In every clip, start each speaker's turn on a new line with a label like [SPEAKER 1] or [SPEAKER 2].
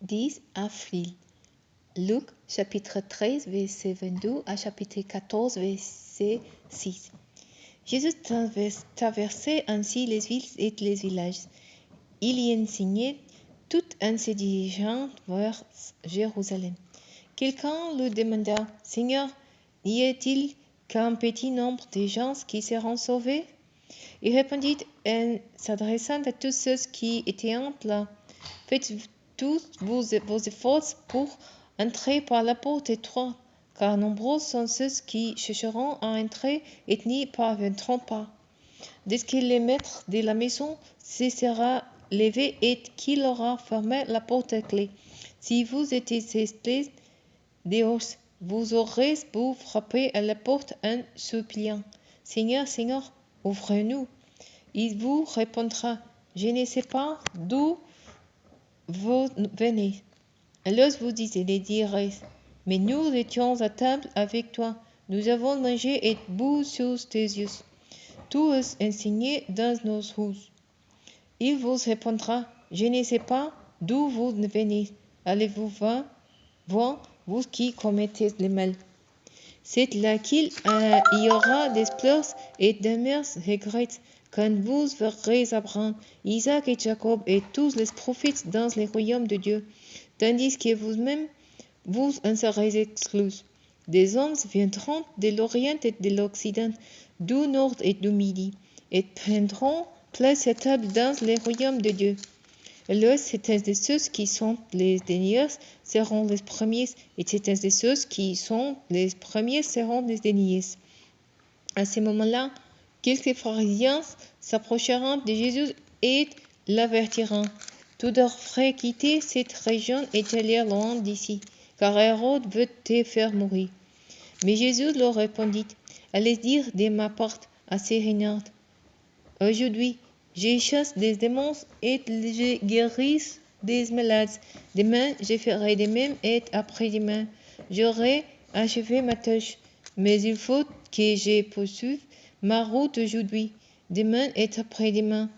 [SPEAKER 1] 10 avril. Luc chapitre 13, verset 22 à chapitre 14, verset 6. Jésus traversait ainsi les villes et les villages. Il y enseignait tout en se dirigeant vers Jérusalem. Quelqu'un lui demanda, « Seigneur, y a-t-il qu'un petit nombre de gens qui seront sauvés ?» Il répondit en s'adressant à tous ceux qui étaient là, « Faites tous vos efforts pour entrer par la porte étroite, car nombreux sont ceux qui chercheront à entrer et n'y parviendront pas. » Dès que le maître de la maison se sera levé et qu'il aura fermé la porte à clé, si vous étiez restés dehors, vous aurez beau frapper à la porte en suppliant, « Seigneur, Seigneur, ouvre-nous. » Il vous répondra, « Je ne sais pas d'où vous venez. » Alors vous direz, « Mais nous étions à table avec toi, nous avons mangé et bu sous tes yeux. Tu as enseigné dans nos rues. » Il vous répondra, « Je ne sais pas d'où vous venez. Allez-vous voir, vous qui commettez le mal. » C'est là qu'il y aura des pleurs et d'amers regrets, quand vous verrez Abraham, Isaac et Jacob et tous les prophètes dans le royaume de Dieu, tandis que vous-même, vous en serez exclus. Des hommes viendront de l'Orient et de l'Occident, du Nord et du Midi, et prendront place à table dans le royaume de Dieu. Alors, certains de ceux qui sont les derniers seront les premiers, et certains de ceux qui sont les premiers seront les derniers. À ce moment-là, quelques pharisiens s'approcheront de Jésus et l'avertiront. Tu devrais quitter cette région et aller loin d'ici, car Hérode veut te faire mourir. Mais Jésus leur répondit, « Allez dire de ma part à ces renards, aujourd'hui, je chasse des démons et je guéris des malades. Demain, je ferai de même et après-demain, j'aurai achevé ma tâche. Mais il faut que je poursuive ma route aujourd'hui, demain et après-demain,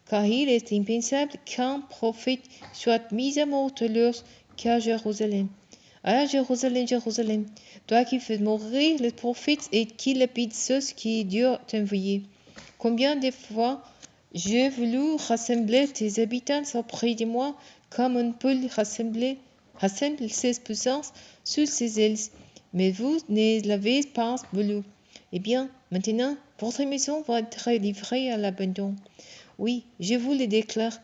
[SPEAKER 1] car il est impensable qu'un prophète soit mis à mort ailleurs qu'à Jérusalem. Ah, Jérusalem, Jérusalem, toi qui fais mourir les prophètes et qui lapides ceux qui Dieu t'a envoyés. Combien de fois j'ai voulu rassembler tes habitants auprès de moi, comme une poule rassemble ses poussins sous ses ailes, mais vous ne l'avez pas voulu. Eh bien, maintenant, votre maison va être livrée à l'abandon. Oui, je vous le déclare,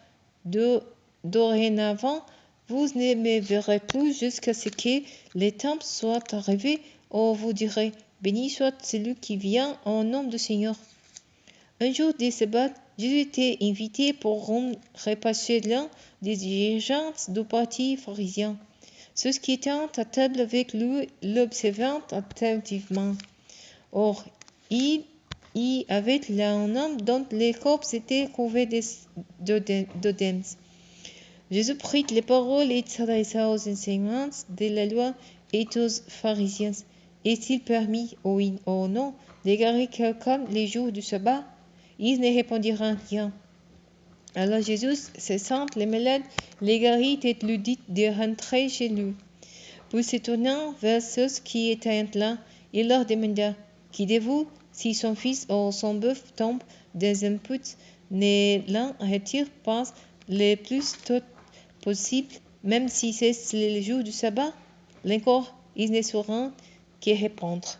[SPEAKER 1] dorénavant, vous ne me verrez plus jusqu'à ce que les temps soient arrivés, où vous direz, béni soit celui qui vient au nom du Seigneur. Un jour de sabbat, Jésus était invité pour un repas chez l'un des dirigeants du parti pharisien. Ceux qui étaient à table avec lui l'observaient attentivement. Or, il y avait là un homme dont les corps étaient couverts d'œdèmes. Jésus prit les paroles et s'adressa aux enseignants de la loi et aux pharisiens. Est-il permis, oui ou non, d'égarer quelqu'un les jours du sabbat? Ils ne répondirent rien. Alors Jésus, cessant les malades, les guérit et lui dit de rentrer chez lui. Puis se tournant vers ceux qui étaient là, il leur demanda, « Qui de vous, si son fils ou son bœuf tombe dans un puits, ne l'en retire pas le plus tôt possible, même si c'est le jour du sabbat ?» Encore, ils ne sauront que répondre.